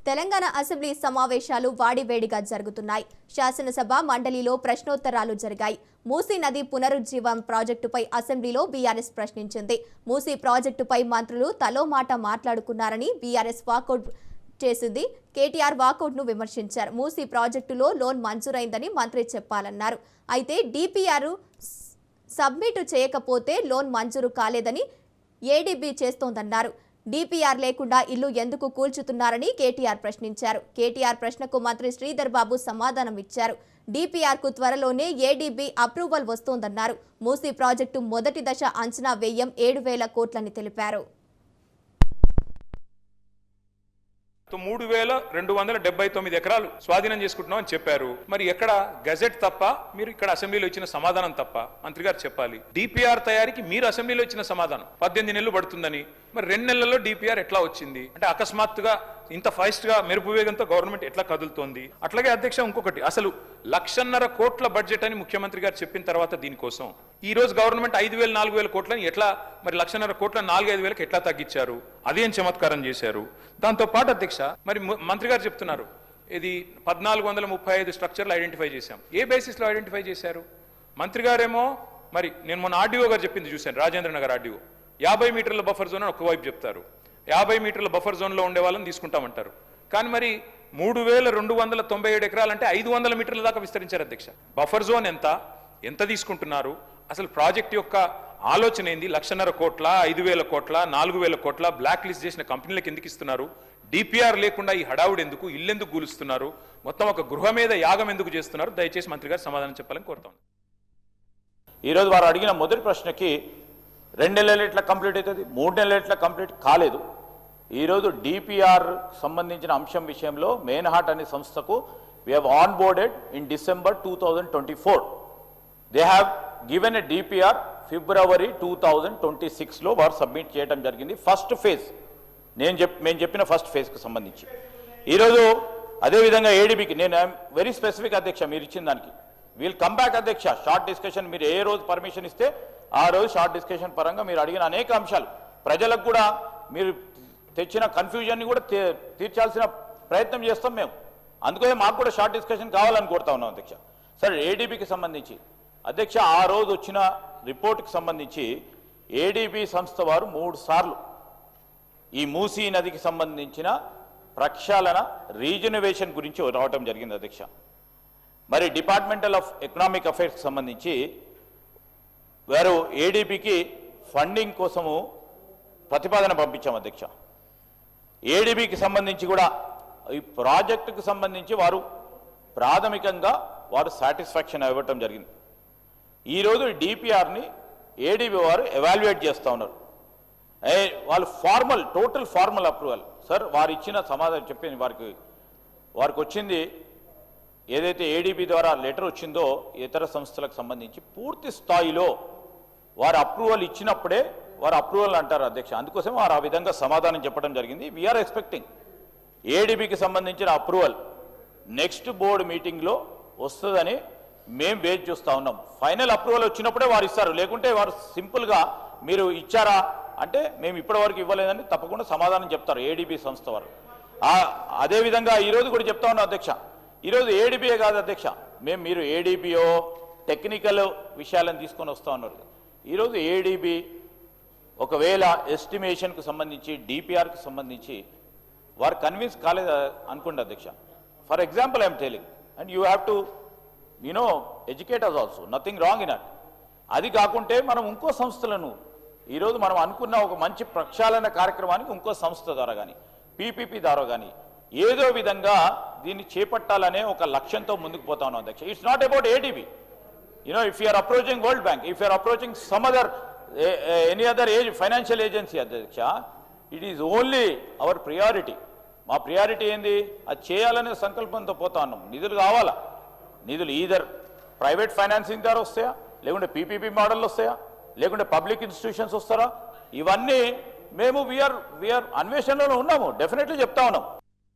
Telangana assembly సమావేశాలు వాడివేడిగా జరుగుతున్నాయి. శాసనసభ మండలిలో ప్రశ్నోత్తరాలు జరిగాయి. మూసీ నది పునరుజ్జీవం ప్రాజెక్టుపై అసెంబ్లీలో బీఆర్ఎస్ ప్రశ్నించింది. మూసీ ప్రాజెక్టుపై మంత్రులు తలో మాట మాట్లాడుకున్నారని బీఆర్ఎస్ వాకౌట్ చేసింది. కేటీఆర్ వాకౌట్ను విమర్శించారు. మూసీ ప్రాజెక్టులో లోన్ మంజూరైందని మంత్రి చెప్పాలన్నారు. అయితే డిపిఆర్ సబ్మిట్ చేయకపోతే లోన్ మంజూరు కాలేదని ఏడీబీ చేస్తోందన్నారు. డిపిఆర్ లేకుండా ఇల్లు ఎందుకు కూల్చుతున్నారని కేటీఆర్ ప్రశ్నించారు. కేటీఆర్ ప్రశ్నకు మంత్రి శ్రీధర్ బాబు సమాధానం ఇచ్చారు. డిపిఆర్ కు త్వరలోనే ఏడీబీ అప్రూవల్ వస్తోందన్నారు. మూసీ ప్రాజెక్టు మొదటి దశ అంచనా వ్యయం 7,000 కోట్లని తెలిపారు. 3,279 ఎకరాలు స్వాధీనం చేసుకుంటున్నాం అని చెప్పారు. మరి ఎక్కడ గజెట్ తప్ప, మీరు ఇక్కడ అసెంబ్లీలో ఇచ్చిన సమాధానం తప్ప మంత్రి గారు చెప్పాలి. డిపిఆర్ తయారీకి మీరు అసెంబ్లీలో ఇచ్చిన సమాధానం 18 నెలలు పడుతుందని, మరి 2 నెలల్లో డిపిఆర్ ఎట్లా వచ్చింది అంటే అకస్మాత్తుగా ఇంత ఫాస్ట్ గా మెరుపు వేగంతో గవర్నమెంట్ ఎట్లా కదులుతోంది. అట్లాగే అధ్యక్ష ఇంకొకటి, అసలు 1,50,000 కోట్ల బడ్జెట్ అని ముఖ్యమంత్రి గారు చెప్పిన తర్వాత దీనికోసం ఈ రోజు గవర్నమెంట్ 5,000 4,000 కోట్లని ఎట్లా, మరి 1,50,000 కోట్ల 4-5 ఎట్లా తగ్గించారు? అదేం చమత్కారం చేశారు? దాంతో పాటు అధ్యక్ష మరి మంత్రి గారు చెప్తున్నారు ఇది 1,435 స్ట్రక్చర్లు ఐడెంటిఫై చేశాం. ఏ బేసిస్ లో ఐడెంటిఫై చేశారు? మంత్రి గారేమో మరి నేను మొన్న ఆర్డీఓ గారు చెప్పింది చూశాను, రాజేంద్ర నగర్ ఆర్డీఓ 50 మీటర్ల బఫర్ జోన్ అని ఒకవైపు చెప్తారు. 50 మీటర్ల బఫర్ జోన్లో ఉండే వాళ్ళని తీసుకుంటామంటారు. కానీ మరి 3,297 ఎకరాలంటే 500 మీటర్ల దాకా విస్తరించారు అధ్యక్ష. బఫర్ జోన్ ఎంత తీసుకుంటున్నారు? అసలు ప్రాజెక్ట్ యొక్క ఆలోచన ఏంది? 1,50,000 కోట్ల, 5,000 కోట్ల, 4,000 కోట్ల బ్లాక్ లిస్ట్ చేసిన కంపెనీలకు ఎందుకు ఇస్తున్నారు? డిపిఆర్ లేకుండా ఈ హడావుడు ఎందుకు? ఇల్లెందుకు కూలుస్తున్నారు? మొత్తం ఒక గృహ మీద యాగం ఎందుకు చేస్తున్నారు? దయచేసి మంత్రి గారు సమాధానం చెప్పాలని కోరుతాను. ఈరోజు వారు అడిగిన మొదటి ప్రశ్నకి 2 నెలలు ఎట్లా కంప్లీట్ అవుతుంది, 3 నెలలు ఎట్లా కంప్లీట్ కాలేదు. ఈరోజు డిపిఆర్ సంబంధించిన అంశం విషయంలో మెయిన్హార్ట్ అనే సంస్థకు we have onboarded in December 2024. They have given a DPR February 2026 లో వారు సబ్మిట్ చేయడం జరిగింది. ఫస్ట్ ఫేజ్ మేము చెప్పిన ఫస్ట్ ఫేజ్కి సంబంధించి. ఈరోజు అదేవిధంగా ఏడీబీకి నేను వెరీ స్పెసిఫిక్ అధ్యక్ష, మీరు ఇచ్చిన దానికి వీల్ కమ్ బ్యాక్ అధ్యక్ష. షార్ట్ డిస్కషన్ మీరు ఏ రోజు పర్మిషన్ ఇస్తే ఆ రోజు షార్ట్ డిస్కషన్ పరంగా మీరు అడిగిన అనేక అంశాలు ప్రజలకు కూడా మీరు తెచ్చిన కన్ఫ్యూజన్ని కూడా తీర్చాల్సిన ప్రయత్నం చేస్తాం మేము. అందుకే మాకు కూడా షార్ట్ డిస్కషన్ కావాలని కోరుతా ఉన్నాం అధ్యక్ష. సరే, ఏడీబీకి సంబంధించి అధ్యక్ష ఆ రోజు వచ్చిన రిపోర్ట్కి సంబంధించి ఏడీబీ సంస్థ వారు 3 సార్లు ఈ మూసీ నదికి సంబంధించిన ప్రక్షాళన రీజనరేషన్ గురించి రావటం జరిగింది అధ్యక్ష. మరి డిపార్ట్మెంటల్ ఆఫ్ ఎకనామిక్ అఫైర్స్కి సంబంధించి వారు ఏడీబీకి ఫండింగ్ కోసము ప్రతిపాదన పంపించాం అధ్యక్ష. ఏడీబీకి సంబంధించి కూడా ఈ ప్రాజెక్టుకు సంబంధించి వారు ప్రాథమికంగా వారు సాటిస్ఫాక్షన్ ఇవ్వటం జరిగింది. ఈరోజు డిపిఆర్ని ఏడీబీ వారు ఎవాల్యుయేట్ చేస్తూ ఉన్నారు. వాళ్ళు టోటల్ ఫార్మల్ అప్రూవల్ సార్ వారు ఇచ్చిన సమాధానం చెప్పింది వారికి వచ్చింది ఏదైతే ఏడీబీ ద్వారా లెటర్ వచ్చిందో ఇతర సంస్థలకు సంబంధించి పూర్తి స్థాయిలో వారు అప్రూవల్ ఇచ్చినప్పుడే వారు అప్రూవల్ అంటారు అధ్యక్ష. అందుకోసం వారు ఆ విధంగా సమాధానం చెప్పడం జరిగింది. వీఆర్ ఎక్స్పెక్టింగ్ ఏడీబీకి సంబంధించిన అప్రూవల్ నెక్స్ట్ బోర్డు మీటింగ్లో వస్తుందని మేము వేచి చూస్తూ ఉన్నాం. ఫైనల్ అప్రూవల్ వచ్చినప్పుడే వారు ఇస్తారు, లేకుంటే వారు సింపుల్గా మీరు ఇచ్చారా అంటే మేము ఇప్పటివరకు ఇవ్వలేదని తప్పకుండా సమాధానం చెప్తారు ఏడీబీ సంస్థ వారు. అదేవిధంగా ఈరోజు కూడా చెప్తా ఉన్నాం అధ్యక్ష, ఈరోజు ఏడీబీఏ కాదు అధ్యక్ష, మీరు ఏడీబీఓ టెక్నికల్ విషయాలను తీసుకొని వస్తూ ఉన్నారు. ఈరోజు ఏడీబీ ఒకవేళ ఎస్టిమేషన్కు సంబంధించి డిపిఆర్కి సంబంధించి వారు కన్విన్స్ కాలేదు అనుకోండి అధ్యక్ష. For example I'm telling and you have to educate us also, nothing wrong in it. అది కాకుంటే మనం ఇంకో సంస్థలను ఈరోజు మనం అనుకున్న ఒక మంచి ప్రక్షాళన కార్యక్రమానికి ఇంకో సంస్థ ద్వారా కానీ పీపీపీ ద్వారా కానీ ఏదో విధంగా దీన్ని చేపట్టాలనే ఒక లక్ష్యంతో ముందుకు పోతా ఉన్నాం అధ్యక్ష. It's not about ADB. If you're approaching world bank, if you're approaching some other any other financial agency అధ్యక్ష, it is only our priority. మా ప్రియారిటీ ఏంది? అది చేయాలనే సంకల్పంతో పోతా ఉన్నాం. నిధులు కావాలా? నిధులు ఈదర్ ప్రైవేట్ ఫైనాన్సింగ్ ద్వారా వస్తాయా, లేకుంటే పీపీపీ మోడల్ వస్తాయా, లేకుంటే పబ్లిక్ ఇన్స్టిట్యూషన్స్ వస్తారా? ఇవన్నీ మేము వీఆర్ అన్వేషణలో ఉన్నాము. డెఫినెట్లీ చెప్తా ఉన్నాం.